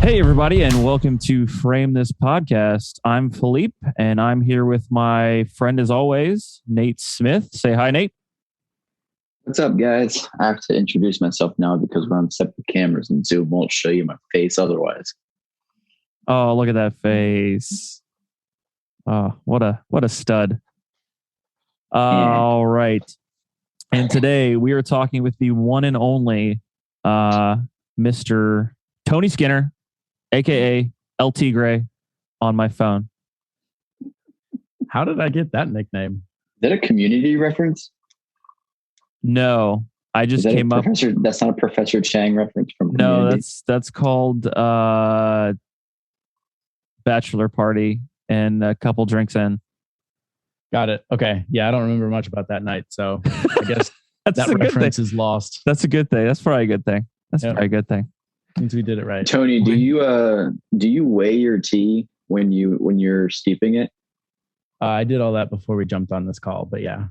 Hey, everybody, and welcome to Frame This Podcast. I'm Philippe, and I'm here with my friend, as always, Nate Smith. Say hi, Nate. What's up, guys? I have to introduce myself now because we're on separate cameras and Zoom won't show you my face otherwise. Oh, look at that face. Oh, what a stud. All right. And today we are talking with the one and only Mr. Tony Skinner, aka El Tigre, on my phone. How did I get that nickname? Is that a Community reference? No, I just came up. That's not a Professor Chang reference from Community. No, that's called Bachelor Party and a couple drinks in. Got it. Okay. Yeah, I don't remember much about that night, so I guess that reference is lost. That's a good thing. That's probably a good thing. That's probably a good thing. Means we did it right. Tony, do you weigh your tea when you're steeping it? I did all that before we jumped on this call, but yeah.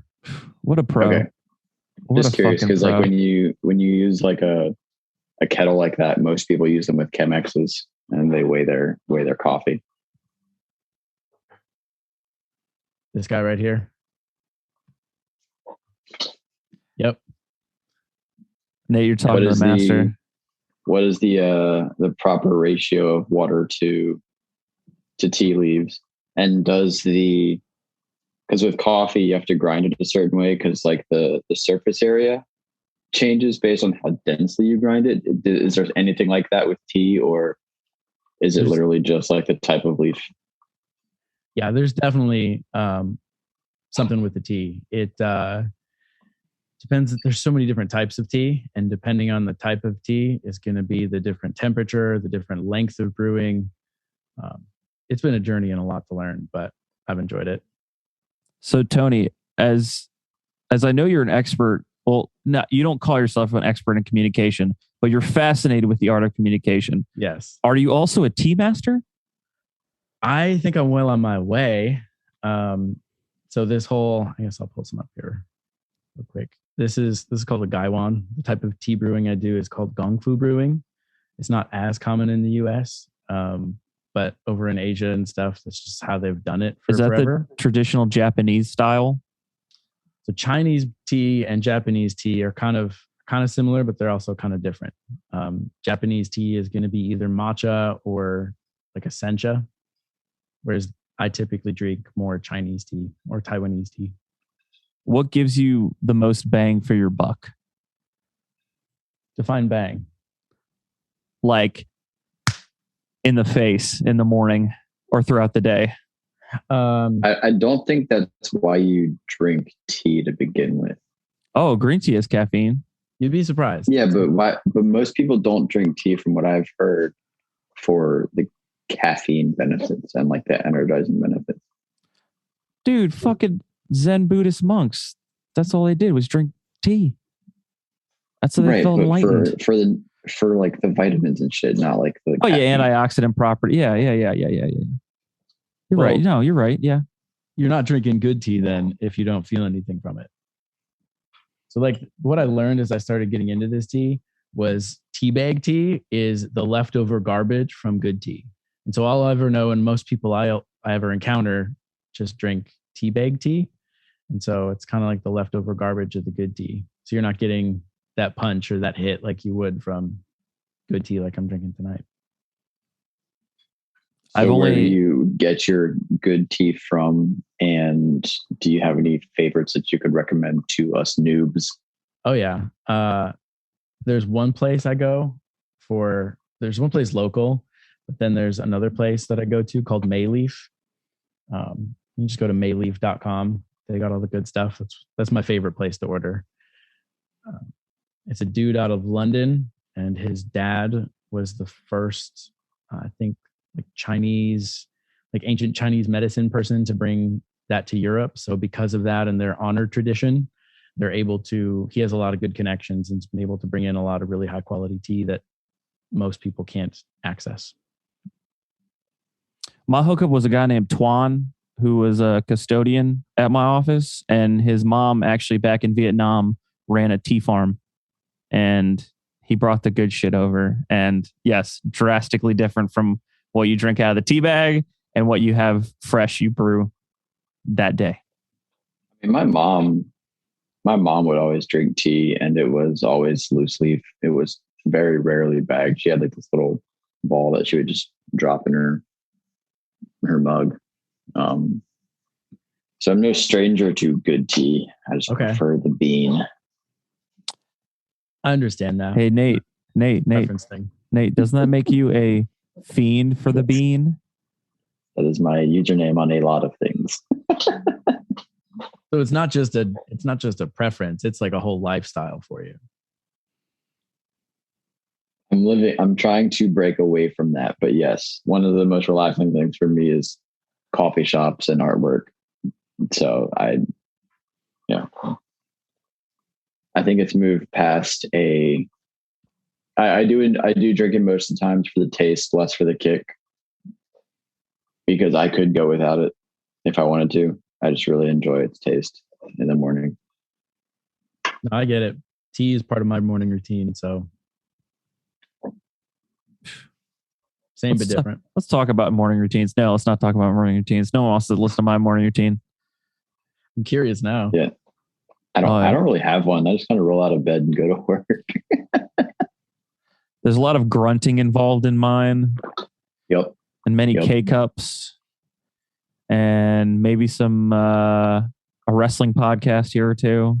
What a pro! Okay. Just curious because like when you use like a kettle like that, most people use them with Chemexes and they weigh their coffee. This guy right here. Yep. Nate, you're talking to the master. What is the proper ratio of water to tea leaves? And because with coffee you have to grind it a certain way because like the surface area changes based on how densely you grind it. Is there anything like that with tea, or is it literally just like the type of leaf? Yeah, there's definitely something with the tea. It depends. There's so many different types of tea, and depending on the type of tea is going to be the different temperature, the different length of brewing. It's been a journey and a lot to learn, but I've enjoyed it. So Tony, as I know you're an expert, well, no, you don't call yourself an expert in communication, but you're fascinated with the art of communication. Yes. Are you also a tea master? I think I'm well on my way. So this whole, I guess I'll pull some up here real quick. This is called a gaiwan. The type of tea brewing I do is called Gongfu Brewing. It's not as common in the US, but over in Asia and stuff, that's just how they've done it for forever. Is that the traditional Japanese style? So Chinese tea and Japanese tea are kind of similar, but they're also kind of different. Japanese tea is going to be either matcha or like a sencha, whereas I typically drink more Chinese tea or Taiwanese tea. What gives you the most bang for your buck? Define bang. Like in the face in the morning or throughout the day? I don't think that's why you drink tea to begin with. Oh, green tea has caffeine. You'd be surprised. Yeah, but most people don't drink tea from what I've heard for the caffeine benefits and like the energizing benefits. Dude, fucking Zen Buddhist monks. That's all they did was drink tea. That's how they felt enlightened. For like the vitamins and shit, not like the antioxidant property. Yeah. You're right. No, you're right. Yeah. You're not drinking good tea then if you don't feel anything from it. So like what I learned as I started getting into this tea was tea bag tea is the leftover garbage from good tea. And so all I ever know, and most people I ever encounter just drink tea bag tea. And so it's kind of like the leftover garbage of the good tea. So you're not getting that punch or that hit like you would from good tea like I'm drinking tonight. So where do you get your good tea from? And do you have any favorites that you could recommend to us noobs? Oh, yeah. There's one place I go for. There's one place local, but then there's another place that I go to called Mayleaf. You just go to mayleaf.com. They got all the good stuff. That's my favorite place to order. It's a dude out of London, and his dad was the first, I think, like ancient Chinese medicine person to bring that to Europe. So because of that and their honor tradition, he has a lot of good connections and's been able to bring in a lot of really high quality tea that most people can't access. My hookup was a guy named Tuan, who was a custodian at my office, and his mom actually back in Vietnam ran a tea farm, and he brought the good shit over. And yes, drastically different from what you drink out of the tea bag and what you have fresh you brew that day. I mean, my mom would always drink tea, and it was always loose leaf. It was very rarely bagged. She had like this little ball that she would just drop in her mug. So I'm no stranger to good tea. I just prefer the bean. I understand that. Hey, Nate, doesn't that make you a fiend for the bean? That is my username on a lot of things. So it's not just a preference. It's like a whole lifestyle for you. I'm trying to break away from that, but yes, one of the most relaxing things for me is coffee shops and artwork. So I think it's moved past I do drink it most of the times for the taste, less for the kick, because I could go without it if I wanted to. I just really enjoy its taste in the morning. No, I get it. Tea is part of my morning routine, so same but different. Let's talk about morning routines. No, let's not talk about morning routines. No one wants to listen to my morning routine. I'm curious now. Yeah. I don't really have one. I just kind of roll out of bed and go to work. There's a lot of grunting involved in mine. Yep. And many K-cups. And maybe some a wrestling podcast here or two.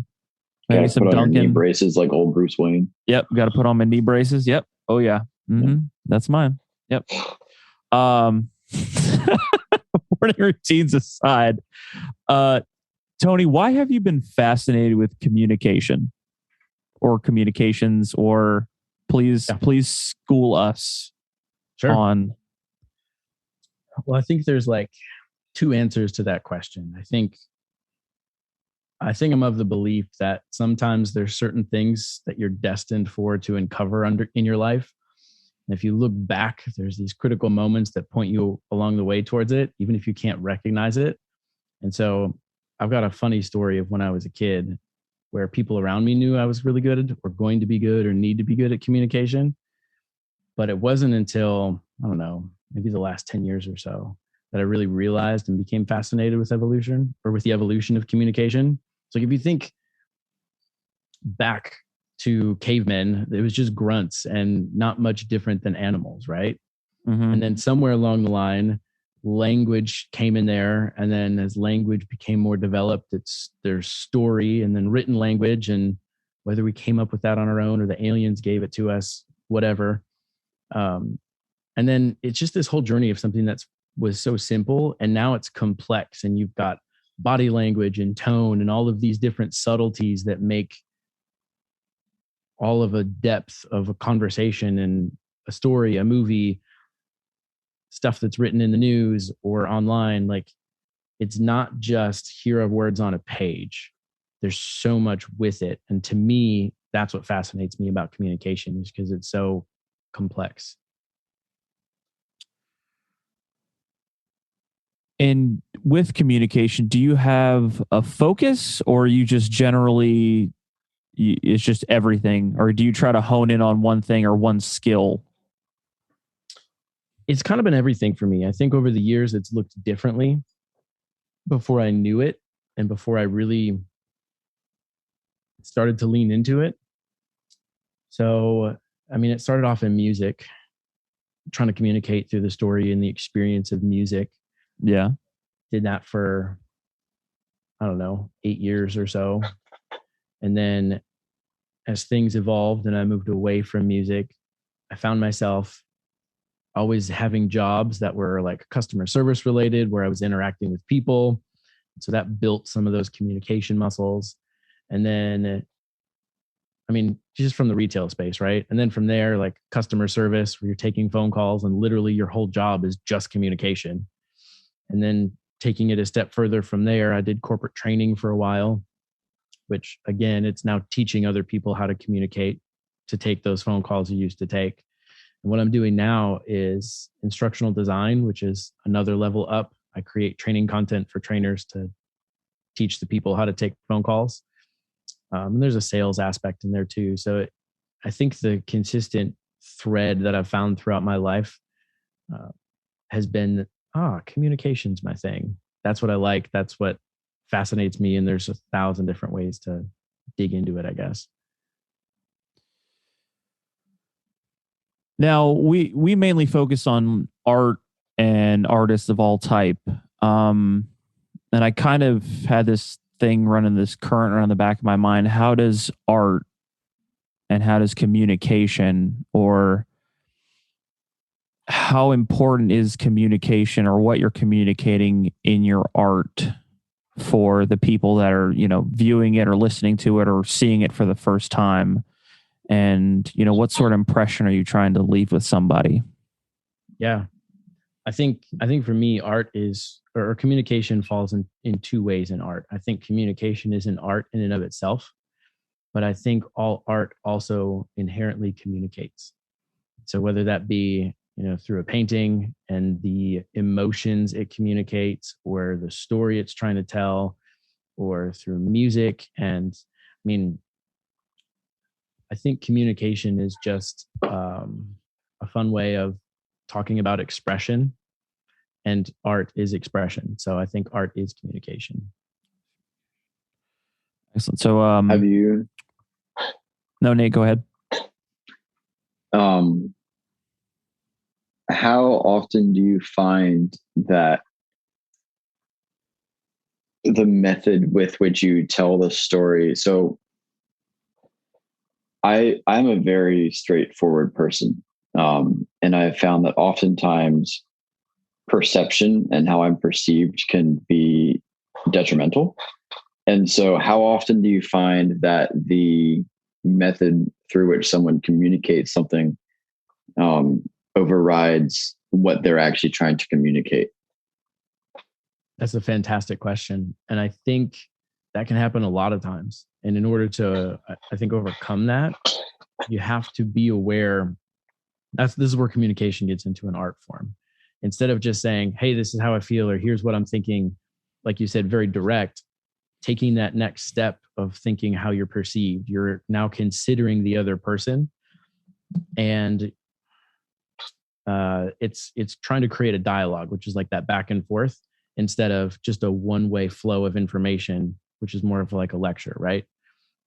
Maybe some Dunkin'. Knee braces like old Bruce Wayne. Yep. Got to put on my knee braces. Yep. Oh yeah. Mm-hmm. Yep. That's mine. Yep. Morning routines aside, Tony, why have you been fascinated with communication or communications? Or please school us on. Well, I think there's like two answers to that question. I think I'm of the belief that sometimes there's certain things that you're destined for to uncover in your life. And if you look back, there's these critical moments that point you along the way towards it, even if you can't recognize it. And so I've got a funny story of when I was a kid where people around me knew I was really good or going to be good or need to be good at communication. But it wasn't until, I don't know, maybe the last 10 years or so that I really realized and became fascinated with evolution, or with the evolution of communication. So if you think back to cavemen, it was just grunts and not much different than animals, right? Mm-hmm. And then somewhere along the line, language came in there. And then as language became more developed, there's story and then written language. And whether we came up with that on our own or the aliens gave it to us, whatever. And then it's just this whole journey of something was so simple, and now it's complex, and you've got body language and tone and all of these different subtleties that make all of a depth of a conversation and a story, a movie, stuff that's written in the news or online. Like, it's not just here are words on a page. There's so much with it. And to me, that's what fascinates me about communication, is because it's so complex. And with communication, do you have a focus, or you just generally, it's just everything? Or do you try to hone in on one thing or one skill? It's kind of been everything for me. I think over the years, it's looked differently before I knew it and before I really started to lean into it. So, I mean, it started off in music, trying to communicate through the story and the experience of music. Yeah. Did that for, I don't know, 8 years or so. And then as things evolved and I moved away from music, I found myself always having jobs that were like customer service related, where I was interacting with people. So that built some of those communication muscles. And then, I mean, just from the retail space, right? And then from there, like customer service, where you're taking phone calls and literally your whole job is just communication. And then taking it a step further from there, I did corporate training for a while, which again, it's now teaching other people how to communicate, to take those phone calls you used to take. And what I'm doing now is instructional design, which is another level up. I create training content for trainers to teach the people how to take phone calls. And there's a sales aspect in there too. So I think the consistent thread that I've found throughout my life has been, communication's my thing. That's what I like. That's what fascinates me. And there's 1,000 different ways to dig into it, I guess. Now, we mainly focus on art and artists of all type. And I kind of had this thing running this current around the back of my mind. How does art and how does communication, or how important is communication, or what you're communicating in your art for the people that are, viewing it or listening to it or seeing it for the first time? And, what sort of impression are you trying to leave with somebody? Yeah. I think for me, art is, or communication falls in two ways in art. I think communication is an art in and of itself, but I think all art also inherently communicates. So whether that be, through a painting and the emotions it communicates, or the story it's trying to tell, or through music. And I mean, I think communication is just a fun way of talking about expression, and art is expression. So I think art is communication. Excellent. So, have you? No, Nate, go ahead. How often do you find that the method with which you tell the story? So I'm a very straightforward person. And I've found that oftentimes perception and how I'm perceived can be detrimental. And so how often do you find that the method through which someone communicates something overrides what they're actually trying to communicate? That's a fantastic question. And I think that can happen a lot of times. And in order to, I think, overcome that, you have to be aware. This is where communication gets into an art form. Instead of just saying, hey, this is how I feel, or here's what I'm thinking, like you said, very direct, taking that next step of thinking how you're perceived. You're now considering the other person. And it's trying to create a dialogue, which is like that back and forth, instead of just a one-way flow of information, which is more of like a lecture, right?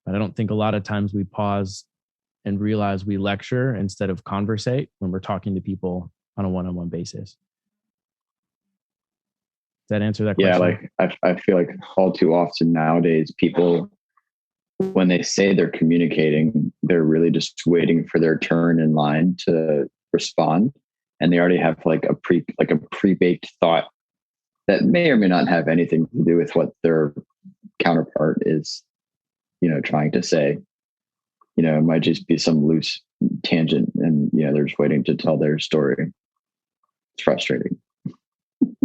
But I don't think a lot of times we pause and realize we lecture instead of conversate when we're talking to people on a one-on-one basis. Does that answer that question? Yeah, like I feel like all too often nowadays, people, when they say they're communicating, they're really just waiting for their turn in line to respond. And they already have like a pre-baked thought that may or may not have anything to do with what their counterpart is, trying to say. It might just be some loose tangent, and they're just waiting to tell their story. It's frustrating.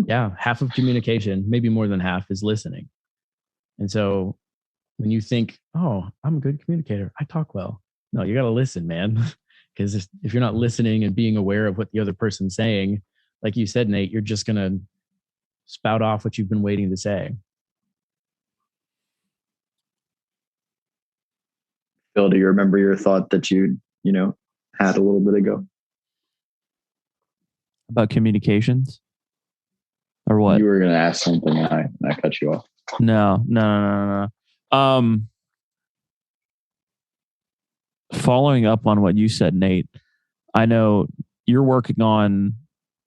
Yeah, half of communication, maybe more than half, is listening. And so when you think, oh, I'm a good communicator, I talk well. No, you got to listen, man. Because if you're not listening and being aware of what the other person's saying, like you said, Nate, you're just going to spout off what you've been waiting to say. Phil, do you remember your thought that you had a little bit ago? About communications? Or what? You were going to ask something and I cut you off. No. Following up on what you said, Nate, I know you're working on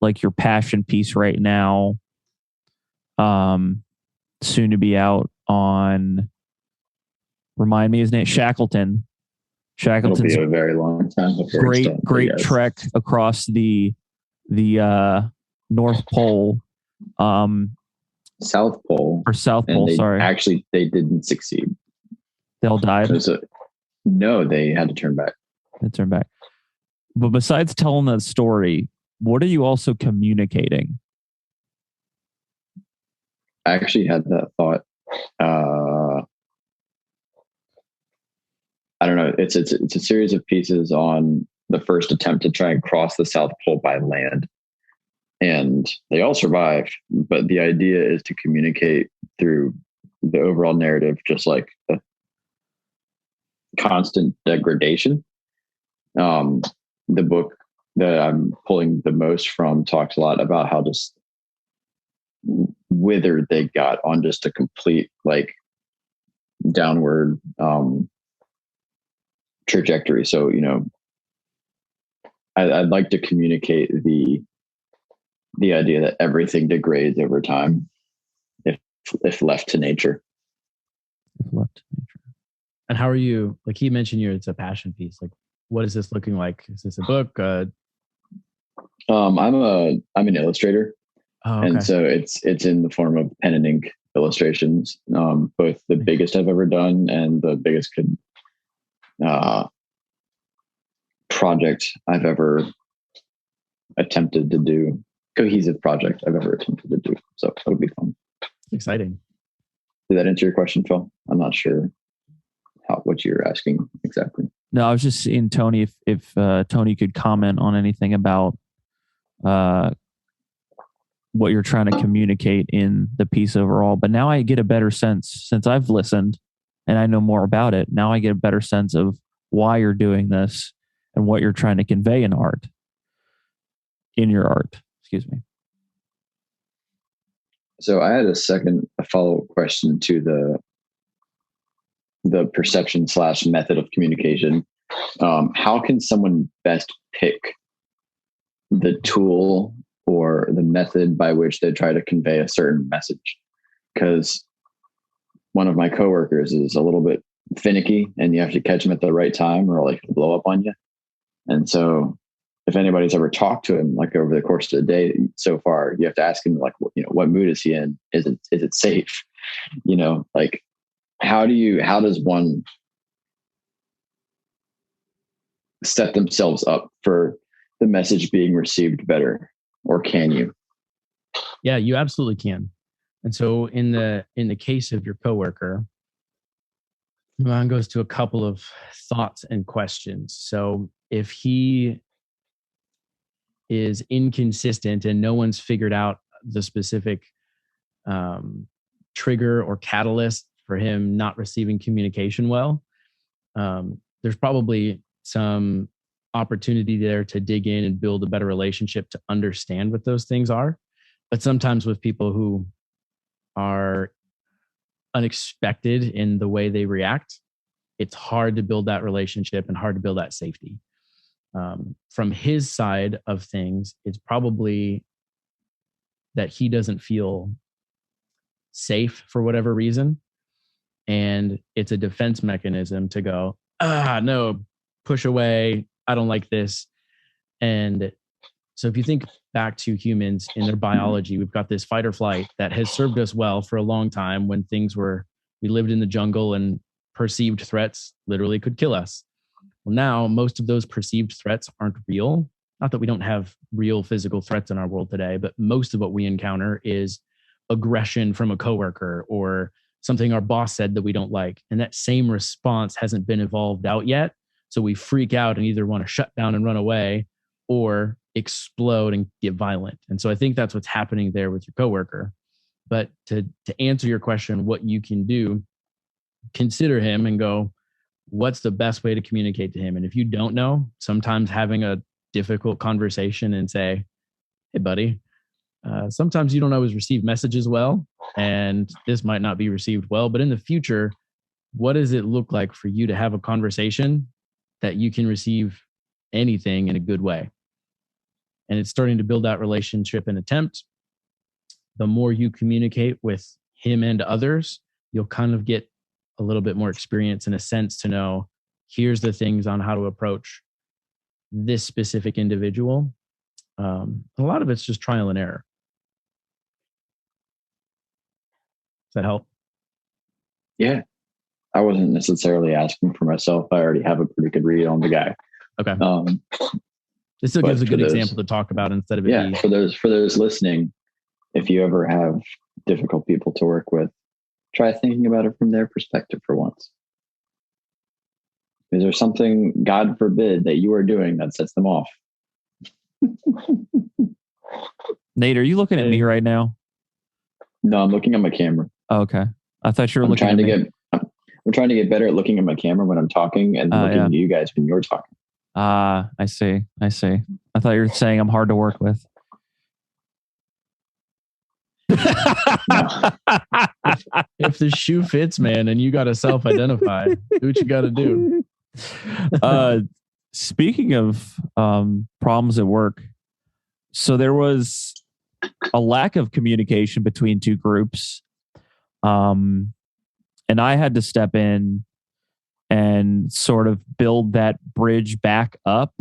like your passion piece right now. Soon to be out on, remind me his name, Shackleton. Shackleton's It'll be a very long time before great trek across the North Pole. South Pole. Or South And Pole, they sorry. actually, they didn't succeed. They all died. No, they had to turn back. They turned back. But besides telling that story, what are you also communicating? I actually had that thought. I don't know. It's a series of pieces on the first attempt to try and cross the South Pole by land. And they all survived, but the idea is to communicate through the overall narrative, just like a constant degradation. The book that I'm pulling the most from talks a lot about how just withered they got on just a complete like downward trajectory. So, you know, I'd like to communicate the idea that everything degrades over time if left to nature. If left to nature. And how are you? Like he mentioned, it's a passion piece. Like, what is this looking like? Is this a book? I'm an illustrator, Okay. and so it's in the form of pen and ink illustrations. Both the biggest I've ever done and the biggest project I've ever attempted to do. Cohesive project I've ever attempted to do. So it'll be fun. Exciting. Did that answer your question, Phil? I'm not sure what you're asking exactly. No, I was just seeing Tony if Tony could comment on anything about what you're trying to communicate in the piece overall. But now I get a better sense since I've listened and I know more about it. Now I get a better sense of why you're doing this and what you're trying to convey in your art. Excuse me. So I had a follow-up question to the perception / method of communication. How can someone best pick the tool or the method by which they try to convey a certain message? Because one of my coworkers is a little bit finicky and you have to catch him at the right time or like blow up on you. And so if anybody's ever talked to him, like over the course of the day so far, you have to ask him like, you know, what mood is he in? Is it safe? You know, like how does one set themselves up for the message being received better, or can you? Yeah, you absolutely can. And so in the case of your coworker, mine goes to a couple of thoughts and questions. So if he is inconsistent and no one's figured out the specific trigger or catalyst for him not receiving communication well, there's probably some opportunity there to dig in and build a better relationship to understand what those things are. But sometimes with people who are unexpected in the way they react, it's hard to build that relationship and hard to build that safety. From his side of things, it's probably that he doesn't feel safe for whatever reason. And it's a defense mechanism to go, no, push away. I don't like this. And so if you think back to humans in their biology, we've got this fight or flight that has served us well for a long time when we lived in the jungle and perceived threats literally could kill us. Well, now most of those perceived threats aren't real. Not that we don't have real physical threats in our world today, but most of what we encounter is aggression from a coworker or something our boss said that we don't like. And that same response hasn't been evolved out yet. So we freak out and either want to shut down and run away or explode and get violent. And so I think that's what's happening there with your coworker. But to answer your question, what you can do, consider him and go, what's the best way to communicate to him? And if you don't know, sometimes having a difficult conversation and say, hey, buddy, sometimes you don't always receive messages well, and this might not be received well, but in the future, what does it look like for you to have a conversation that you can receive anything in a good way? And it's starting to build that relationship and attempt. The more you communicate with him and others, you'll kind of get a little bit more experience in a sense to know, here's the things on how to approach this specific individual. A lot of it's just trial and error. that help? Yeah. I wasn't necessarily asking for myself. I already have a pretty good read on the guy. Okay. This still gives a good example to talk about instead of for those listening, if you ever have difficult people to work with, try thinking about it from their perspective for once. Is there something, God forbid, that you are doing that sets them off? Nate, are you looking at me right now? No, I'm looking at my camera. Oh, okay. I thought you were looking at me. I'm trying to get better at looking at my camera when I'm talking and looking at you guys when you're talking. I see. I thought you were saying I'm hard to work with. If the shoe fits, man, and you got to self-identify, do what you got to do. Speaking of problems at work, so there was a lack of communication between two groups. And I had to step in and sort of build that bridge back up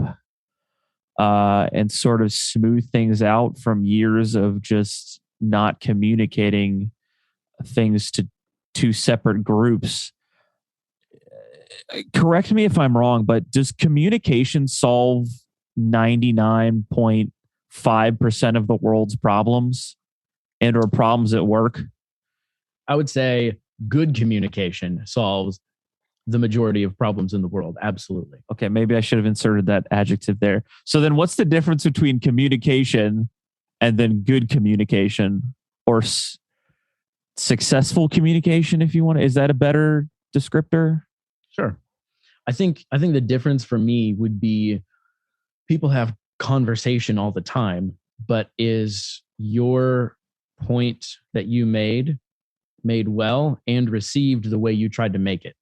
and sort of smooth things out from years of just not communicating things to two separate groups. Correct me if I'm wrong, but does communication solve 99.5% of the world's problems and or problems at work? I would say good communication solves the majority of problems in the world. Absolutely. Okay, maybe I should have inserted that adjective there. So then what's the difference between communication and then good communication or successful communication, if you want? Is that a better descriptor? Sure. I think the difference for me would be people have conversation all the time, but is your point that you made well and received the way you tried to make it?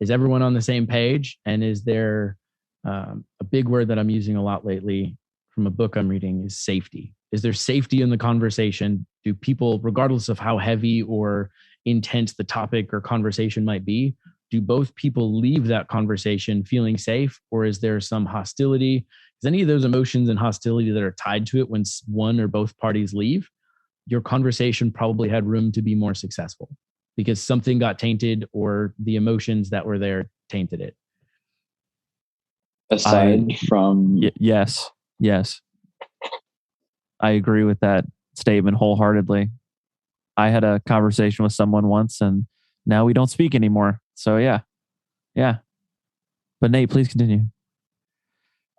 Is everyone on the same page? And is there a big word that I'm using a lot lately from a book I'm reading is safety. Is there safety in the conversation? Do people, regardless of how heavy or intense the topic or conversation might be, do both people leave that conversation feeling safe, or is there some hostility? Is any of those emotions and hostility that are tied to it when one or both parties leave? Your conversation probably had room to be more successful because something got tainted or the emotions that were there tainted it. Aside from... Yes. I agree with that statement wholeheartedly. I had a conversation with someone once and now we don't speak anymore. So yeah. But Nate, please continue.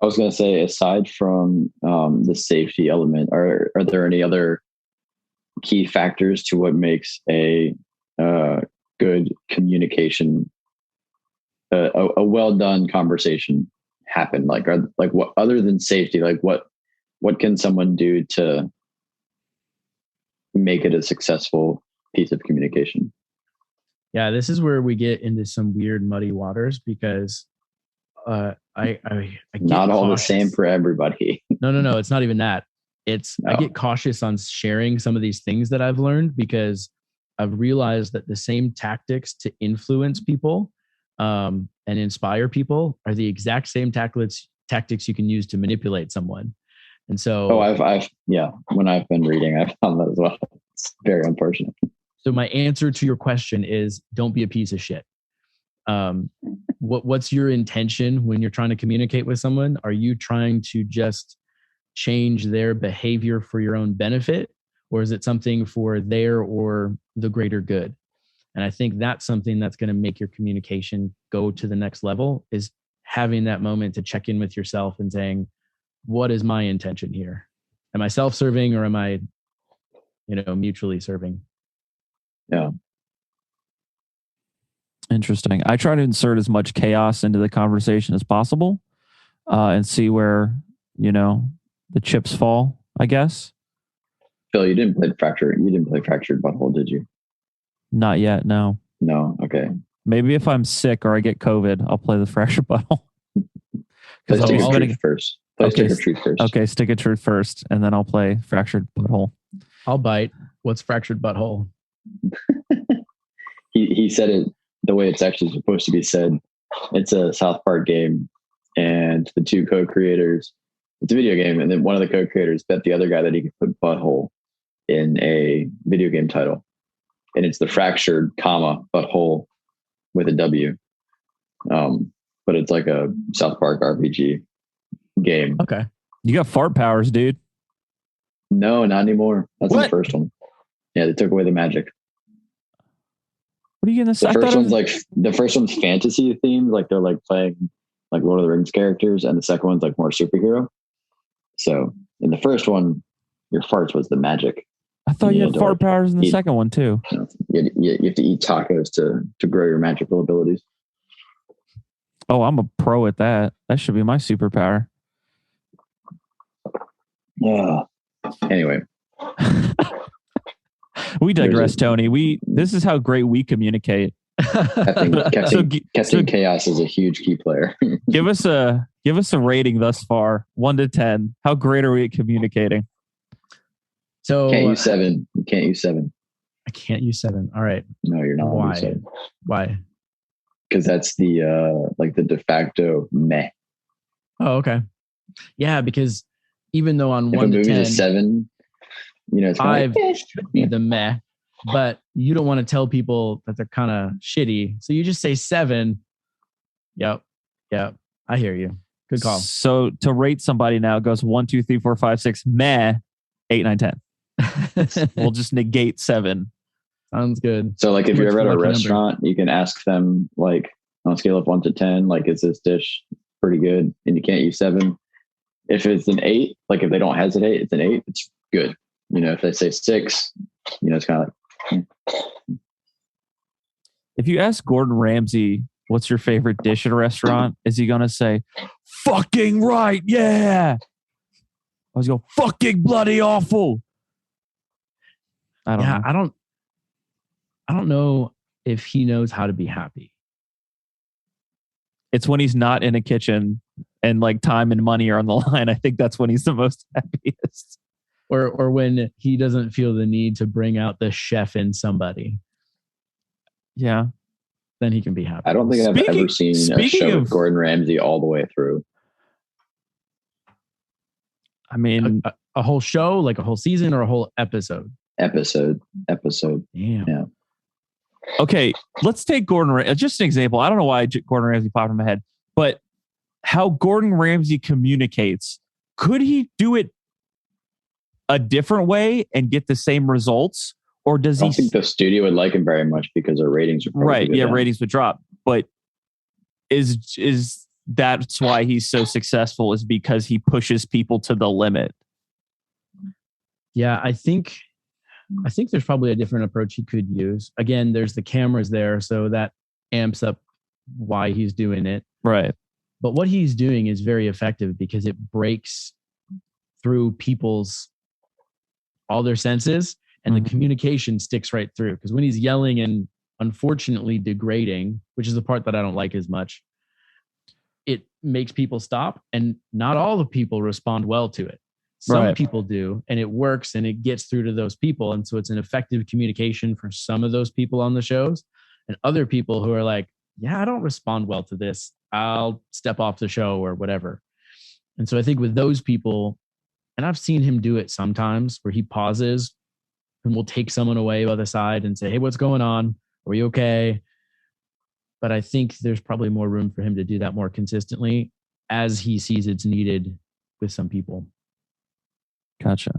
I was going to say, aside from the safety element, are there any other key factors to what makes a good communication, a well done conversation happen? Like what other than safety? Like what can someone do to make it a successful piece of communication? Yeah, this is where we get into some weird muddy waters because I get not all cautious. The same for everybody. No, it's not even that. I get cautious on sharing some of these things that I've learned because I've realized that the same tactics to influence people and inspire people are the exact same tactics you can use to manipulate someone. And so, I've when I've been reading, I've found that as well. It's very unfortunate. So my answer to your question is don't be a piece of shit. What's your intention when you're trying to communicate with someone? Are you trying to just change their behavior for your own benefit? Or is it something for their or the greater good? And I think that's something that's going to make your communication go to the next level, is having that moment to check in with yourself and saying, what is my intention here? Am I self-serving or am I, mutually serving? Yeah. Interesting. I try to insert as much chaos into the conversation as possible and see where, the chips fall, I guess. Phil, you didn't play Fractured Butthole, did you? Not yet, no. No, okay. Maybe if I'm sick or I get COVID, I'll play the Fractured Butthole. Play Stick of Truth first. Stick of Truth first. Okay, Stick of Truth first, and then I'll play Fractured Butthole. I'll bite. What's Fractured Butthole? He said it the way it's actually supposed to be said. It's a South Park game, and the two co-creators, it's a video game, and then one of the co-creators bet the other guy that he could put butthole in a video game title. and it's the fractured comma butthole with a W. But it's like a South Park RPG game. Okay. You got fart powers, dude. No, not anymore. That's What? the first one. Yeah, they took away the magic. What are you gonna say? The first one's fantasy themed, like they're like playing like Lord of the Rings characters, and the second one's like more superhero. So in the first one, your farts was the magic. I thought you had fart powers in the second one too. You have to eat tacos to grow your magical abilities. Oh, I'm a pro at that. That should be my superpower. Yeah. Anyway. We digress, Tony. This is how great we communicate. Captain Chaos is a huge key player. give us a rating thus far, 1 to 10. How great are we at communicating? So can't use 7. You can't use 7. I can't use 7. All right. No, you're not. Why? Because that's the like the de facto meh. Oh, okay. Yeah, because even though on if 1 to 10, a 7, it's 5 should be the meh, but you don't want to tell people that they're kind of shitty, so you just say 7. Yep. I hear you. Good call. So to rate somebody now, it goes 1, 2, 3, 4, 5, 6, meh, 8, 9, 10. We'll just negate 7. Sounds good. So like if you're ever at a restaurant, you can ask them like on a scale of 1 to 10, like is this dish pretty good? And you can't use 7. If it's an 8, like if they don't hesitate, it's an 8, it's good. If they say 6, it's kind of like. If you ask Gordon Ramsay, what's your favorite dish at a restaurant? Is he going to say, fucking right, yeah? I was going, fucking bloody awful. I don't know. I don't know if he knows how to be happy. It's when he's not in a kitchen and like time and money are on the line. I think that's when he's the most happiest. Or when he doesn't feel the need to bring out the chef in somebody. Yeah. Then he can be happy. I don't think I've ever seen a show with Gordon Ramsay all the way through. I mean, a whole show, like a whole season or a whole episode? Episode. Damn. Yeah. Okay, let's take Gordon Ramsay. Just an example. I don't know why Gordon Ramsay popped in my head, but how Gordon Ramsay communicates. Could he do it a different way and get the same results? Or does he? I don't think the studio would like him very much because our ratings are right. Yeah, ratings would drop. But is that's why he's so successful? Is because he pushes people to the limit? Yeah, I think there's probably a different approach he could use. Again, there's the cameras there, so that amps up why he's doing it. Right. But what he's doing is very effective because it breaks through all their senses, and the communication sticks right through. Because when he's yelling and unfortunately degrading, which is the part that I don't like as much, it makes people stop, and not all the people respond well to it. Some people do, and it works, and it gets through to those people. And so it's an effective communication for some of those people on the shows, and other people who are like, yeah, I don't respond well to this. I'll step off the show or whatever. And so I think with those people, and I've seen him do it sometimes where he pauses and will take someone away by the side and say, hey, what's going on? Are you okay? But I think there's probably more room for him to do that more consistently as he sees it's needed with some people. Gotcha.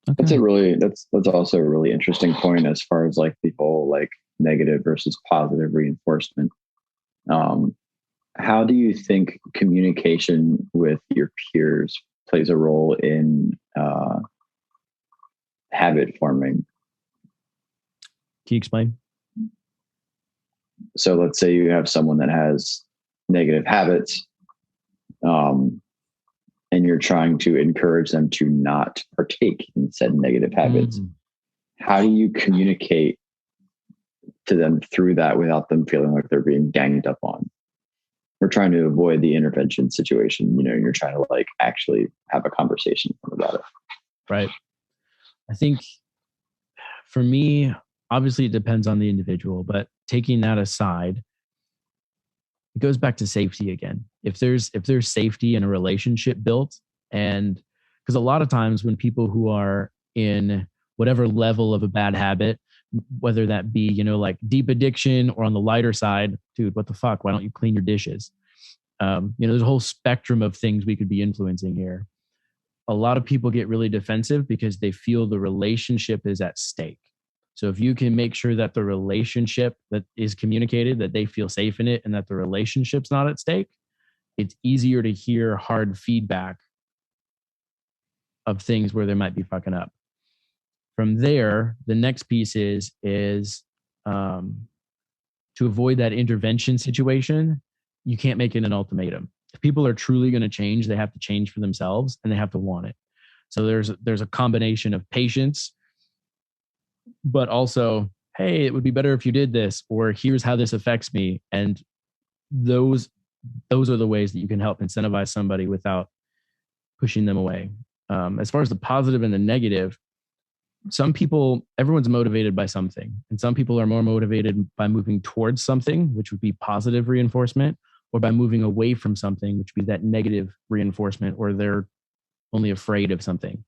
Okay. That's also a really interesting point as far as like the whole like negative versus positive reinforcement. How do you think communication with your peers plays a role in habit forming? Can you explain? So let's say you have someone that has negative habits, and you're trying to encourage them to not partake in said negative habits. How do you communicate to them through that without them feeling like they're being ganged up on? We're trying to avoid the intervention situation. You're trying to like actually have a conversation about it. Right. I think for me, obviously it depends on the individual, but taking that aside, it goes back to safety again. If there's safety in a relationship built, and because a lot of times when people who are in whatever level of a bad habit whether that be, like deep addiction, or on the lighter side, dude, what the fuck? Why don't you clean your dishes? There's a whole spectrum of things we could be influencing here. A lot of people get really defensive because they feel the relationship is at stake. So if you can make sure that the relationship that is communicated, that they feel safe in it, and that the relationship's not at stake, it's easier to hear hard feedback of things where they might be fucking up. From there, the next piece is to avoid that intervention situation. You can't make it an ultimatum. If people are truly going to change, they have to change for themselves, and they have to want it. So there's a combination of patience, but also, hey, it would be better if you did this, or here's how this affects me. And those are the ways that you can help incentivize somebody without pushing them away. As far as the positive and the negative, everyone's motivated by something, and some people are more motivated by moving towards something, which would be positive reinforcement, or by moving away from something, which would be that negative reinforcement, or they're only afraid of something.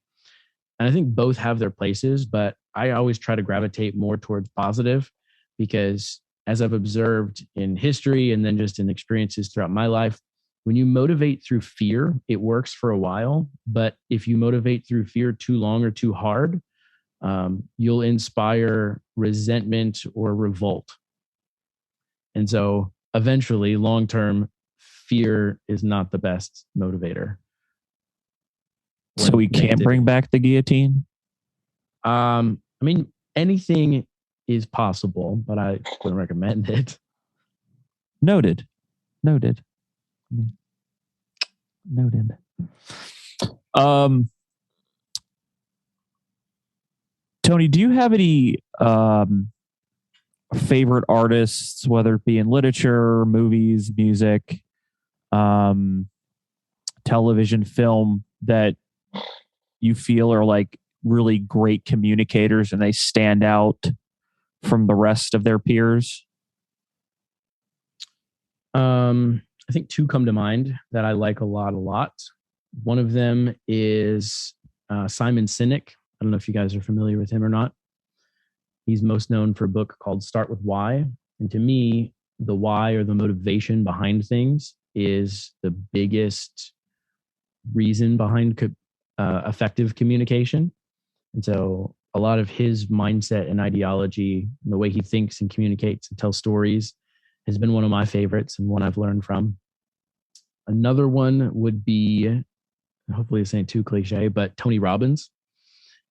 And I think both have their places, but I always try to gravitate more towards positive, because as I've observed in history and then just in experiences throughout my life, when you motivate through fear, it works for a while. But if you motivate through fear too long or too hard, you'll inspire resentment or revolt. And so eventually, long-term, fear is not the best motivator. So we can't bring back the guillotine? Anything is possible, but I wouldn't recommend it. Noted. Tony, do you have any favorite artists, whether it be in literature, movies, music, television, film, that you feel are like really great communicators and they stand out from the rest of their peers? I think two come to mind that I like a lot. One of them is Simon Sinek. I don't know if you guys are familiar with him or not. He's most known for a book called Start With Why. And to me, the why, or the motivation behind things, is the biggest reason behind effective communication. And so a lot of his mindset and ideology and the way he thinks and communicates and tells stories has been one of my favorites and one I've learned from. Another one would be, hopefully this ain't too cliche, but Tony Robbins,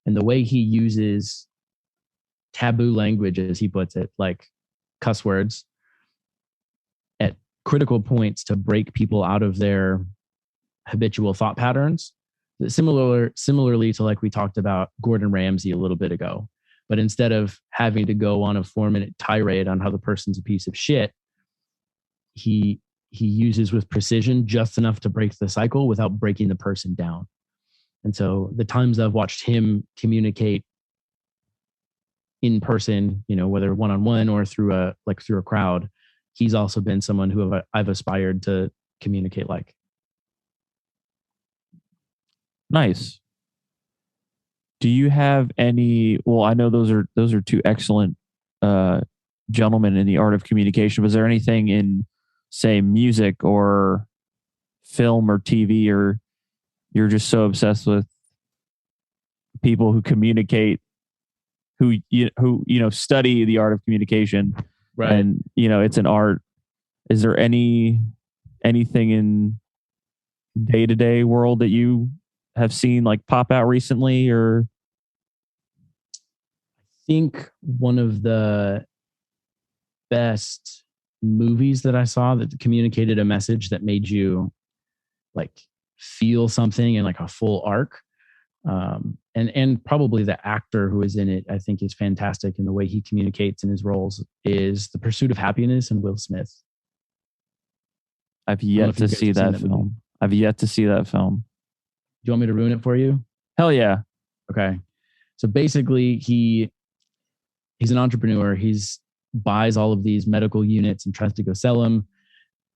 and the way he uses taboo language, as he puts it, like cuss words, at critical points to break people out of their habitual thought patterns. Similarly to, like we talked about Gordon Ramsay a little bit ago, but instead of having to go on a 4-minute tirade on how the person's a piece of shit, he uses with precision just enough to break the cycle without breaking the person down. And so the times I've watched him communicate in person, whether one-on-one or through a crowd, he's also been someone who I've aspired to communicate like. Nice. Do you have any? Well, I know those are two excellent gentlemen in the art of communication. Was there anything in, say, music or film or TV, or you're just so obsessed with people who communicate, who study the art of communication, right? And it's an art. Is there anything in day-to-day world that you have seen like pop out recently? Or I think one of the best movies that I saw that communicated a message that made you like feel something in like a full arc, and probably the actor who is in it, I think, is fantastic in the way he communicates in his roles, is The Pursuit of Happiness and Will Smith. I've yet to see that film. I've yet to see that film. Do you want me to ruin it for you? Hell yeah. Okay. So basically, he's an entrepreneur. He's buys all of these medical units and tries to go sell them.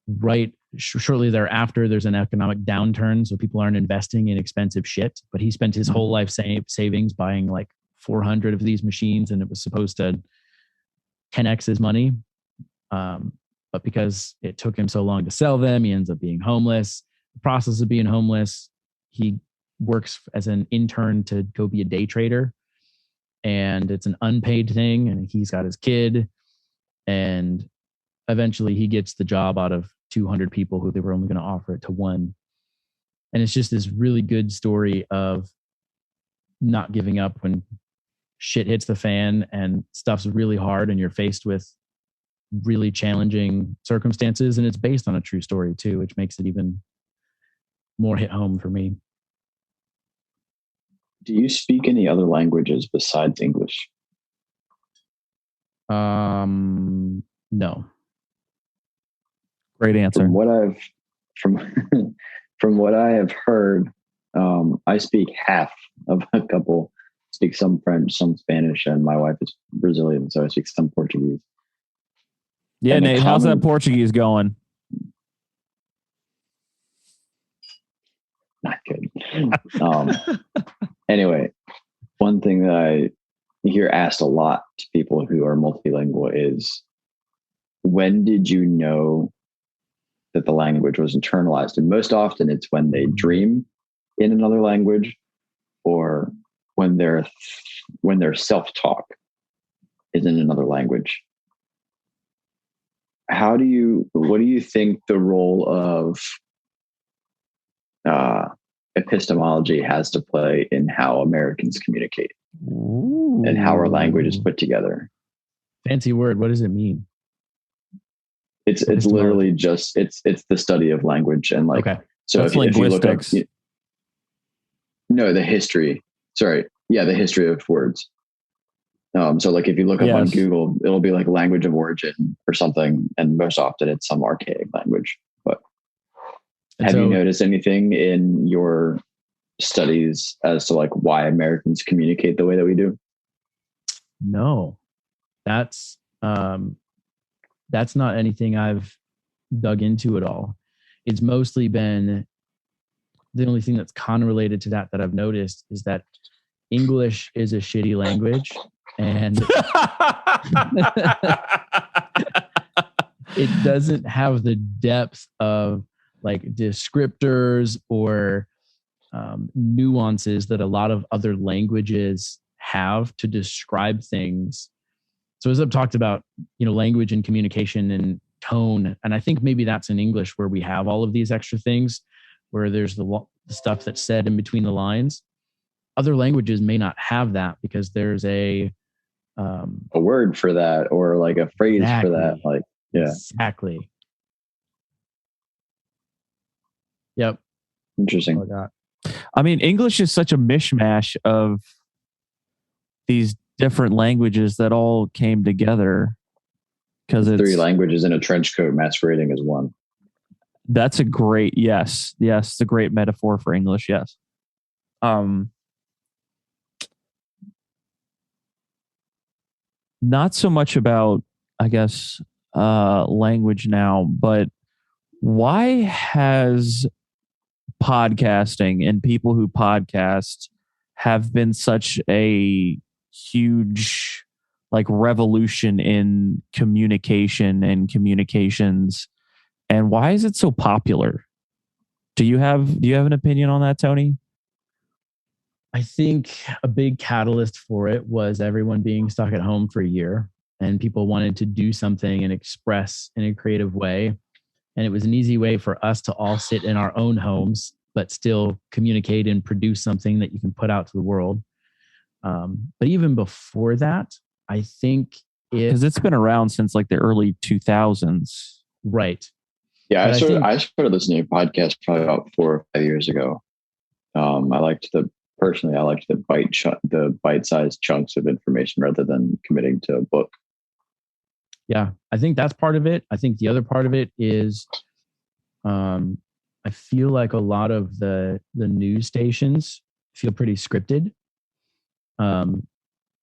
Right shortly thereafter, there's an economic downturn, so people aren't investing in expensive shit. But he spent his whole life savings buying like 400 of these machines, and it was supposed to 10x his money. But because it took him so long to sell them, he ends up being homeless. The process of being homeless, he works as an intern to go be a day trader. And it's an unpaid thing. And he's got his kid. And eventually he gets the job out of 200 people who they were only going to offer it to one. And it's just this really good story of not giving up when shit hits the fan and stuff's really hard and you're faced with really challenging circumstances. And it's based on a true story too, which makes it even more hit home for me. Do you speak any other languages besides English? No. Great answer. From what I have heard, I speak half of a couple. Speak some French, some Spanish, and my wife is Brazilian, so I speak some Portuguese. Yeah, and Nate, how's that Portuguese going? Not good. Anyway, one thing that I hear asked a lot to people who are multilingual is, when did you know that the language was internalized? And most often it's when they dream in another language, or when their self-talk is in another language. What do you think the role of epistemology has to play in how Americans communicate? Ooh. And how our language is put together? Fancy word. What does it mean? It's literally just it's the study of language, and like, okay. So if you look up, the history. Sorry, yeah, the history of words. So like if you look up on Google, it'll be like language of origin or something, and most often it's some archaic language. But have you noticed anything in your studies as to like why Americans communicate the way that we do? No, that's not anything I've dug into at all. It's mostly been, the only thing that's kind of related to that I've noticed is that English is a shitty language, and it doesn't have the depth of like descriptors or nuances that a lot of other languages have to describe things. So as I've talked about, language and communication and tone, and I think maybe that's in English where we have all of these extra things, where there's the stuff that's said in between the lines. Other languages may not have that because there's a word for that, or like a phrase for that. Like, yeah, exactly. Yep. Interesting. I mean, English is such a mishmash of these different languages that all came together, because it's 3 languages in a trench coat masquerading as one. That's a great, yes, it's a great metaphor for English. Yes. Not so much about, I guess, language now, but why has podcasting and people who podcast have been such a huge like revolution in communication and communications, and why is it so popular? Do you have an opinion on that, Tony? I think a big catalyst for it was everyone being stuck at home for a year, and people wanted to do something and express in a creative way. And it was an easy way for us to all sit in our own homes, but still communicate and produce something that you can put out to the world. But even before that, I think because it's been around since like the early 2000s. Right. Yeah. I started listening to podcasts probably about 4 or 5 years ago. I liked the bite-sized chunks of information rather than committing to a book. Yeah, I think that's part of it. I think the other part of it is, I feel like a lot of the news stations feel pretty scripted. And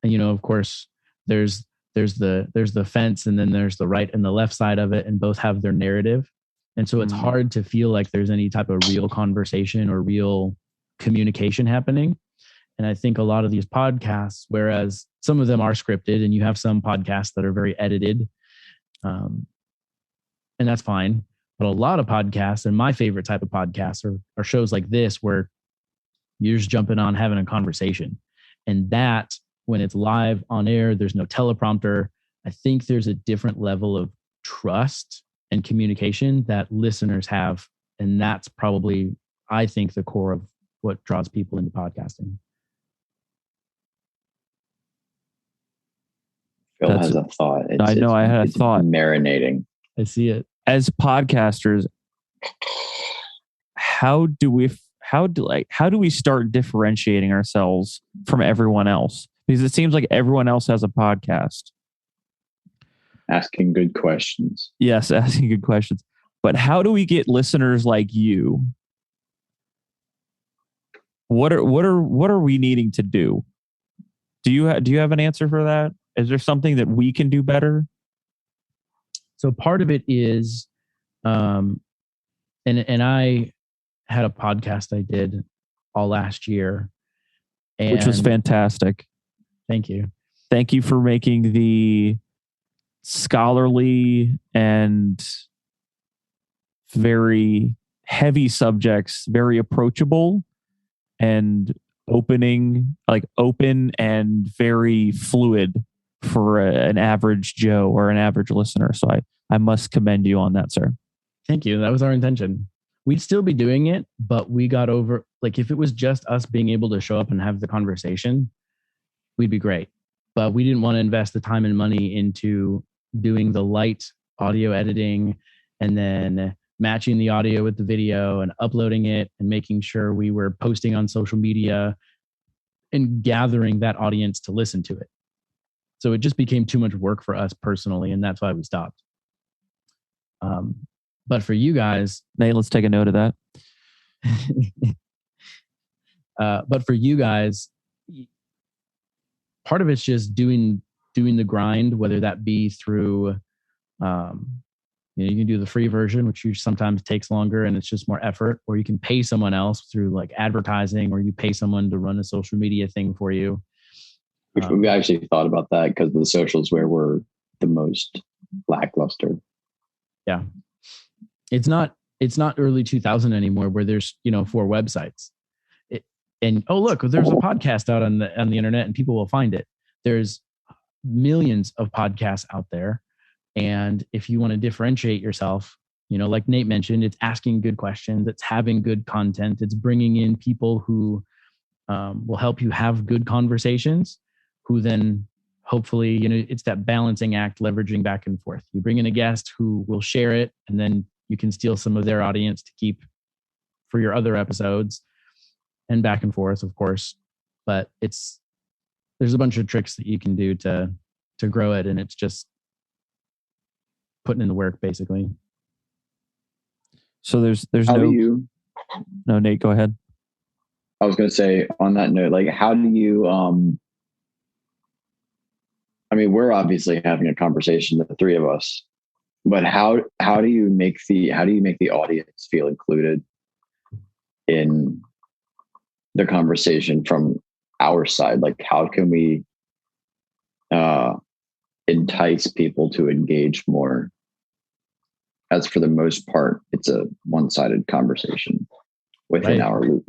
of course, there's the fence, and then there's the right and the left side of it, and both have their narrative. And so it's hard to feel like there's any type of real conversation or real communication happening. And I think a lot of these podcasts, whereas some of them are scripted and you have some podcasts that are very edited, and that's fine. But a lot of podcasts, and my favorite type of podcasts are shows like this where you're just jumping on having a conversation. And that, when it's live on air, there's no teleprompter. I think there's a different level of trust and communication that listeners have. And that's probably, I think, the core of what draws people into podcasting. Phil has a thought. I know I had a thought. Marinating. I see it. As podcasters, how do we start differentiating ourselves from everyone else? Because it seems like everyone else has a podcast. Asking good questions. Yes, asking good questions. But how do we get listeners like you? What are we needing to do? Do you have an answer for that? Is there something that we can do better? So part of it is, and I had a podcast I did all last year, which was fantastic. Thank you. Thank you for making the scholarly and very heavy subjects very approachable and open and very fluid for an average Joe or an average listener. So I must commend you on that, sir. Thank you. That was our intention. We'd still be doing it, but we got over, like, if it was just us being able to show up and have the conversation, we'd be great. But we didn't want to invest the time and money into doing the light audio editing and then matching the audio with the video and uploading it and making sure we were posting on social media and gathering that audience to listen to it. So it just became too much work for us personally, and that's why we stopped. But for you guys, Nate, let's take a note of that. But for you guys, part of it's just doing the grind, whether that be through, you can do the free version, which sometimes takes longer and it's just more effort, or you can pay someone else through like advertising, or you pay someone to run a social media thing for you. Which we actually thought about that because the socials where we're the most lackluster. Yeah. It's not early 2000 anymore where there's, 4 websites. Look, there's a podcast out on the internet and people will find it. There's millions of podcasts out there. And if you want to differentiate yourself, like Nate mentioned, it's asking good questions, it's having good content, it's bringing in people who will help you have good conversations, who then hopefully, it's that balancing act, leveraging back and forth. You bring in a guest who will share it, and then you can steal some of their audience to keep for your other episodes, and back and forth, of course. But there's a bunch of tricks that you can do to grow it, and it's just putting in the work, basically. So there's no, Nate, go ahead. I was going to say on that note, like, how do you, we're obviously having a conversation, the three of us, but how do you make the audience feel included in the conversation from our side? Like, how can we entice people to engage more, as for the most part it's a one-sided conversation within our loop?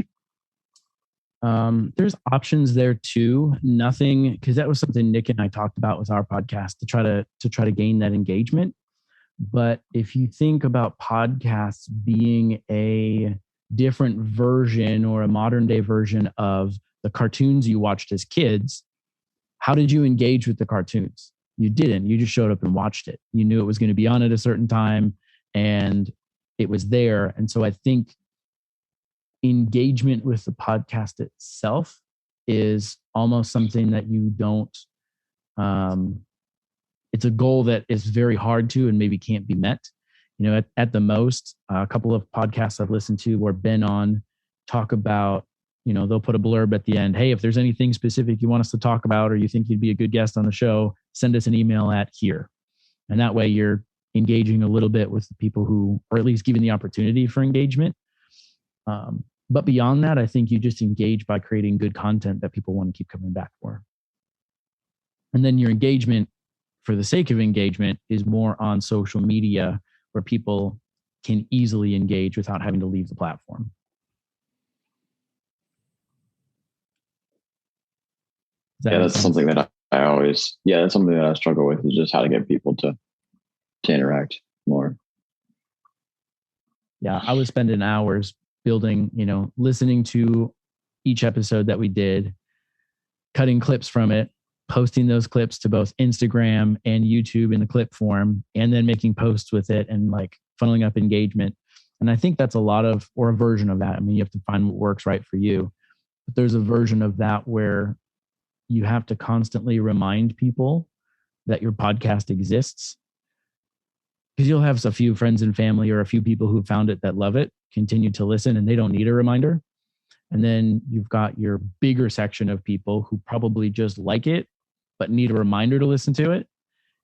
There's options there too. Nothing, because that was something Nick and I talked about with our podcast to try to gain that engagement. But if you think about podcasts being a different version or a modern day version of the cartoons you watched as kids, how did you engage with the cartoons? You didn't. You just showed up and watched it. You knew it was going to be on at a certain time and it was there. And so I think engagement with the podcast itself is almost something that you don't, it's a goal that is very hard to and maybe can't be met. At the most, a couple of podcasts I've listened to or been on talk about, they'll put a blurb at the end. Hey, if there's anything specific you want us to talk about, or you think you'd be a good guest on the show, send us an email at here. And that way you're engaging a little bit with the people who, or at least giving the opportunity for engagement. But beyond that, I think you just engage by creating good content that people want to keep coming back for. And then your engagement, for the sake of engagement, is more on social media where people can easily engage without having to leave the platform. That's something that that's something that I struggle with, is just how to get people to interact more. Yeah, I was spending hours building, listening to each episode that we did, cutting clips from it, posting those clips to both Instagram and YouTube in the clip form, and then making posts with it and like funneling up engagement. And I think that's a version of that. I mean, you have to find what works right for you. But there's a version of that where you have to constantly remind people that your podcast exists, because you'll have a few friends and family or a few people who found it that love it, continue to listen, and they don't need a reminder. And then you've got your bigger section of people who probably just like it, but need a reminder to listen to it.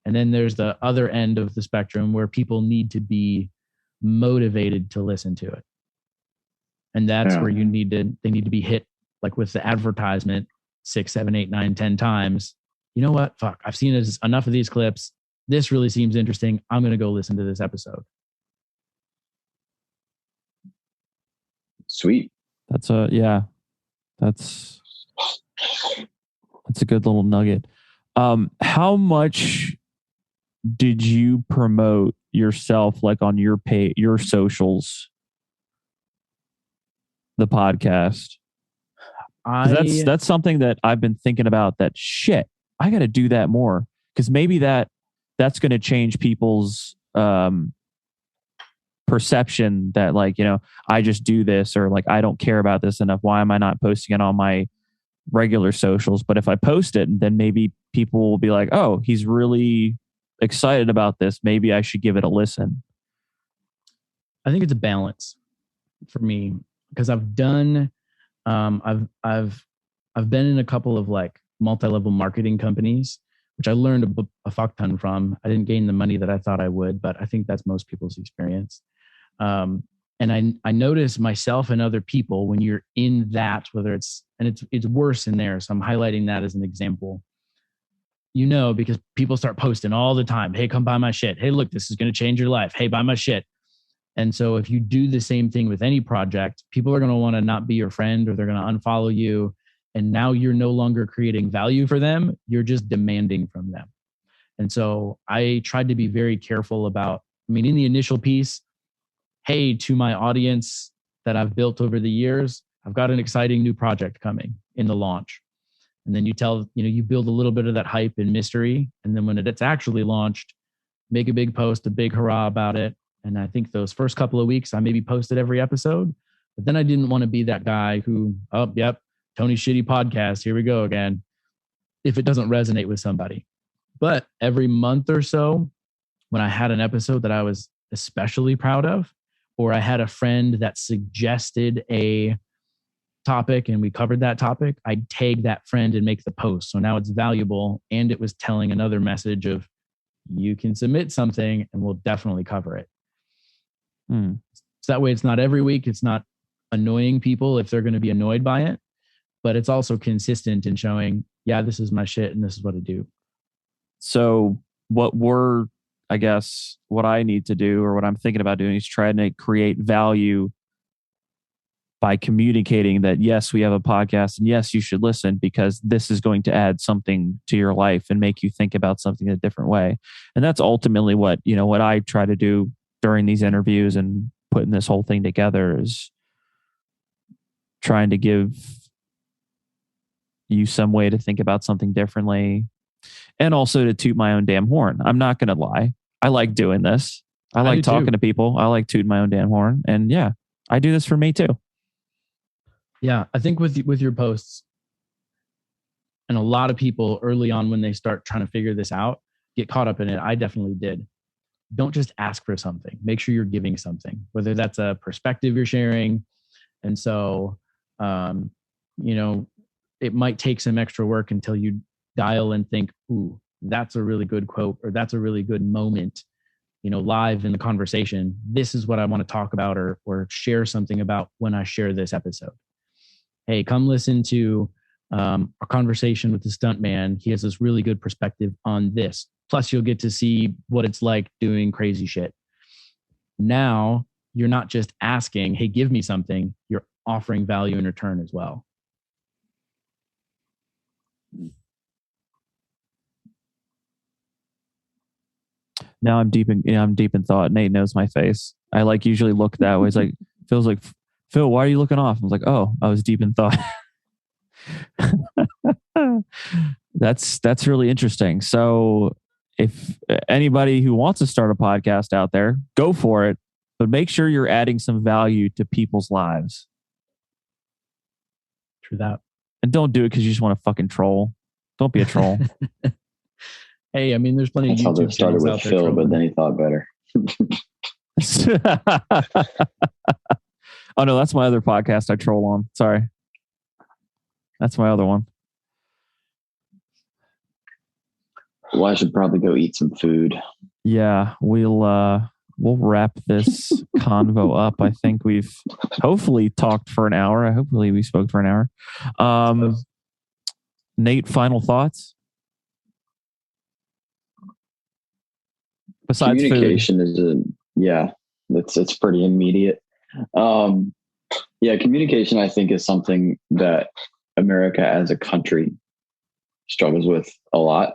And then there's the other end of the spectrum where people need to be motivated to listen to it. And that's where they need to be hit, like with the advertisement 6, 7, 8, 9, 10 times. You know what? Fuck, I've seen enough of these clips. This really seems interesting. I'm going to go listen to this episode. Sweet. That's a good little nugget. How much did you promote yourself, like on your page, your socials, the podcast? That's something that I've been thinking about. That shit, I got to do that more, because maybe that's going to change people's perception that, like, I just do this, or like I don't care about this enough. Why am I not posting it on my regular socials? But if I post it, then maybe people will be like, oh, he's really excited about this. Maybe I should give it a listen. I think it's a balance for me, because I've done, I've been in a couple of like multi-level marketing companies, which I learned a fuck ton from. I didn't gain the money that I thought I would, but I think that's most people's experience. And I notice myself and other people when you're in that, whether it's worse in there. So I'm highlighting that as an example, because people start posting all the time. Hey, come buy my shit. Hey, look, this is going to change your life. Hey, buy my shit. And so if you do the same thing with any project, people are going to want to not be your friend, or they're going to unfollow you. And now you're no longer creating value for them. You're just demanding from them. And so I tried to be very careful about, in the initial piece, hey, to my audience that I've built over the years, I've got an exciting new project coming in the launch. And then you build a little bit of that hype and mystery. And then when it's actually launched, make a big post, a big hurrah about it. And I think those first couple of weeks, I maybe posted every episode, but then I didn't want to be that guy who, oh, yep, Tony's shitty podcast, here we go again, if it doesn't resonate with somebody. But every month or so, when I had an episode that I was especially proud of, or I had a friend that suggested a topic and we covered that topic, I'd tag that friend and make the post. So now it's valuable, and it was telling another message of, you can submit something and we'll definitely cover it. So that way it's not every week. It's not annoying people if they're going to be annoyed by it, but it's also consistent in showing, yeah, this is my shit and this is what I do. So what I need to do, or what I'm thinking about doing, is trying to create value by communicating that, yes, we have a podcast, and yes, you should listen, because this is going to add something to your life and make you think about something in a different way. And that's ultimately what I try to do during these interviews and putting this whole thing together, is trying to give you some way to think about something differently, and also to toot my own damn horn. I'm not going to lie. I like doing this. I like talking to people. I like tooting my own damn horn. And yeah, I do this for me too. Yeah, I think with your posts, and a lot of people early on when they start trying to figure this out, get caught up in it. I definitely did. Don't just ask for something. Make sure you're giving something, whether that's a perspective you're sharing. And so, it might take some extra work until you dial and think, ooh, that's a really good quote, or that's a really good moment live in the conversation, this is what I want to talk about or share something about when I share this episode. Hey, come listen to our conversation with the stuntman. He has this really good perspective on this. Plus, you'll get to see what it's like doing crazy shit. Now, you're not just asking, hey, give me something. You're offering value in return as well. Now I'm deep in thought. Nate knows my face. I usually look that way. It's like, Phil's like, Phil, why are you looking off? I was like, oh, I was deep in thought. That's really interesting. So if anybody who wants to start a podcast out there, go for it, but make sure you're adding some value to people's lives. True that. And don't do it because you just want to fucking troll. Don't be a troll. Hey, I mean, there's plenty of YouTube it started with Phil, but then he thought better. Oh no, that's my other podcast I troll on. Sorry. That's my other one. Well, I should probably go eat some food. Yeah, we'll wrap this convo up. I think we've hopefully talked for an hour. Hopefully we spoke for an hour. Nate, final thoughts? Besides communication food. it's pretty immediate. Communication I think is something that America as a country struggles with a lot.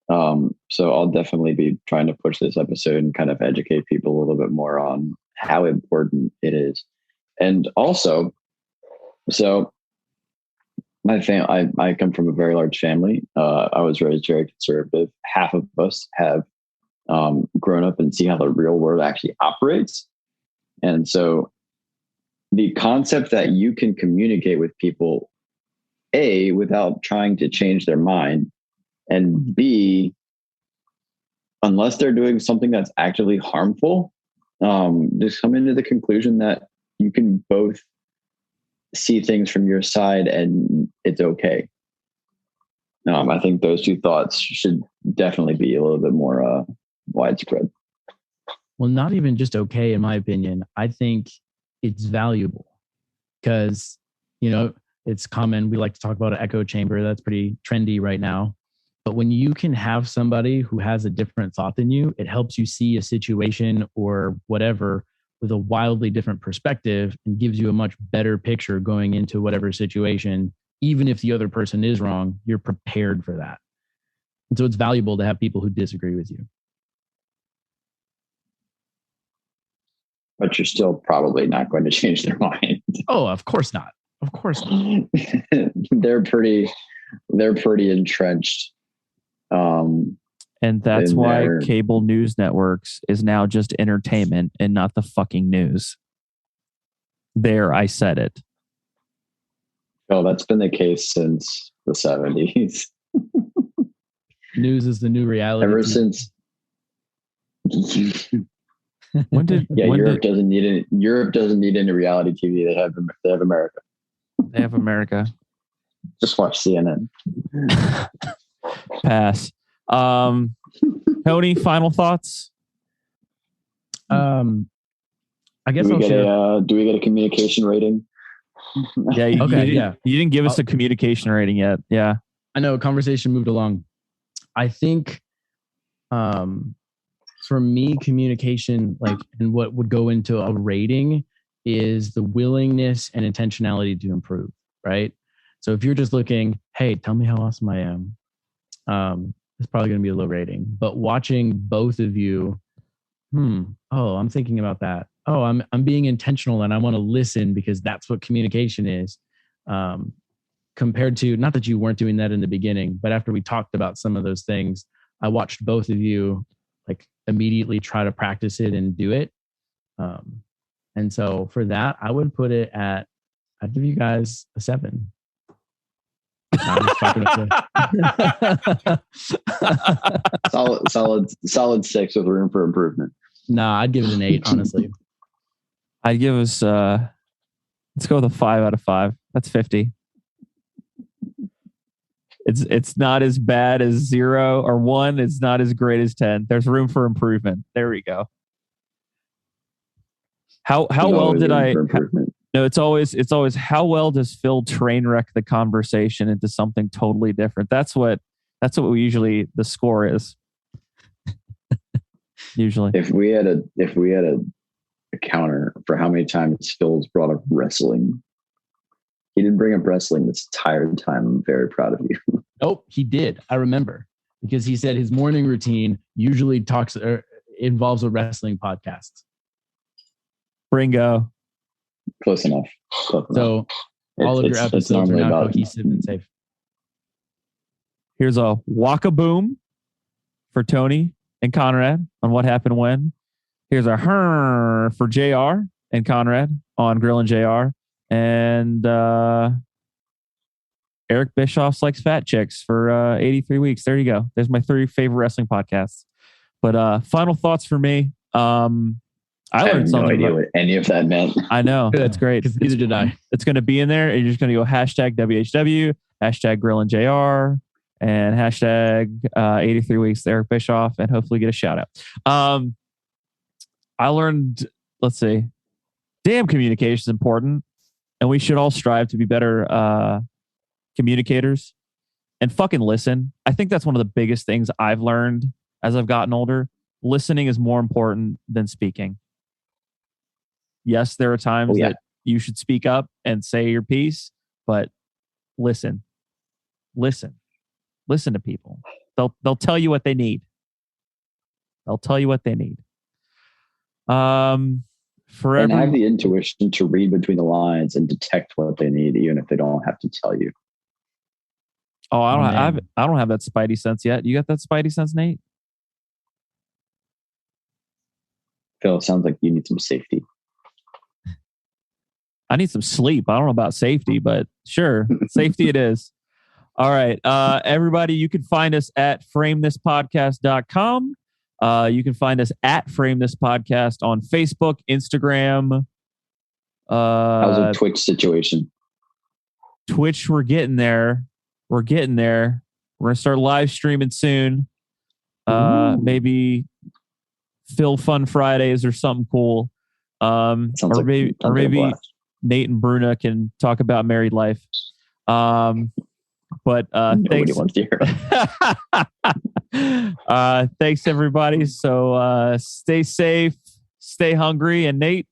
So I'll definitely be trying to push this episode and kind of educate people a little bit more on how important it is. And also, so my family, I come from a very large family. I was raised very conservative. Half of us have grown up and see how the real world actually operates. And so the concept that you can communicate with people, A, without trying to change their mind, and B, unless they're doing something that's actually harmful, just come into the conclusion that you can both see things from your side and it's okay. I think those two thoughts should definitely be a little bit more widespread. Well, not even just okay, in my opinion. I think it's valuable because, it's common. We like to talk about an echo chamber. That's pretty trendy right now. But when you can have somebody who has a different thought than you, it helps you see a situation or whatever with a wildly different perspective and gives you a much better picture going into whatever situation. Even if the other person is wrong, you're prepared for that. And so it's valuable to have people who disagree with you. But you're still probably not going to change their mind. Oh, of course not. Of course not. They're pretty entrenched. And that's why cable news networks is now just entertainment and not the fucking news. There, I said it. Oh, that's been the case since the 70s. News is the new reality. Ever since. Europe doesn't need any reality TV. They have America. They have America. Just watch CNN. Pass. Tony, final thoughts? I guess do we get a communication rating? Yeah. You didn't give us a communication rating yet. Yeah. I know. Conversation moved along. I think, for me, communication, and what would go into a rating is the willingness and intentionality to improve, right? So if you're just looking, hey, tell me how awesome I am, it's probably going to be a low rating. But watching both of you, I'm thinking about that. Oh, I'm being intentional and I want to listen because that's what communication is. Compared to, not that you weren't doing that in the beginning, but after we talked about some of those things, I watched both of you immediately try to practice it and do it. And so for that, I would put it at, I'd give you guys a 7. solid 6 with room for improvement. Nah, I'd give it an 8, honestly. I'd give us, let's go with a 5 out of 5. That's 50. It's not as bad as 0 or 1. It's not as great as 10. There's room for improvement. There we go. How well did I? No, it's always how well does Phil train wreck the conversation into something totally different? That's what we usually the score is. Usually, if we had a counter for how many times Phil's brought up wrestling. He didn't bring up wrestling this entire time. I'm very proud of you. Oh, he did. I remember because he said his morning routine usually involves a wrestling podcast. Bringo. Close enough. So all of your episodes are now cohesive and safe. Here's a waka boom for Tony and Conrad on what happened when. Here's a for JR and Conrad on Grill and JR. And Eric Bischoff likes fat chicks for 83 weeks. There you go. There's my 3 favorite wrestling podcasts. But final thoughts for me. I learned something. No idea what any of that meant. I know. That's great. Neither did I. It's going to be in there. And you're just going to go hashtag WHW, hashtag Grill and JR, and hashtag 83 weeks Eric Bischoff, and hopefully get a shout out. I learned, let's see, damn, communication is important. And we should all strive to be better communicators and fucking listen. I think that's one of the biggest things I've learned as I've gotten older. Listening is more important than speaking. Yes, there are times that you should speak up and say your piece, but listen to people. They'll tell you what they need. And have the intuition to read between the lines and detect what they need, even if they don't have to tell you. Oh, I don't have that spidey sense yet. You got that spidey sense, Nate? Phil, it sounds like you need some safety. I need some sleep. I don't know about safety, but sure, safety it is. All right, everybody, you can find us at framethispodcast.com. You can find us at Frame This Podcast on Facebook, Instagram. How's the Twitch situation? Twitch, we're getting there. We're going to start live streaming soon. Maybe Phil Fun Fridays or something cool. Or maybe Nate and Bruna can talk about married life. But nobody wants to hear. thanks everybody. So stay safe, stay hungry, and Nate,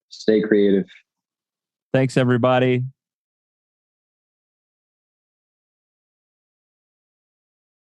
stay creative. Thanks everybody.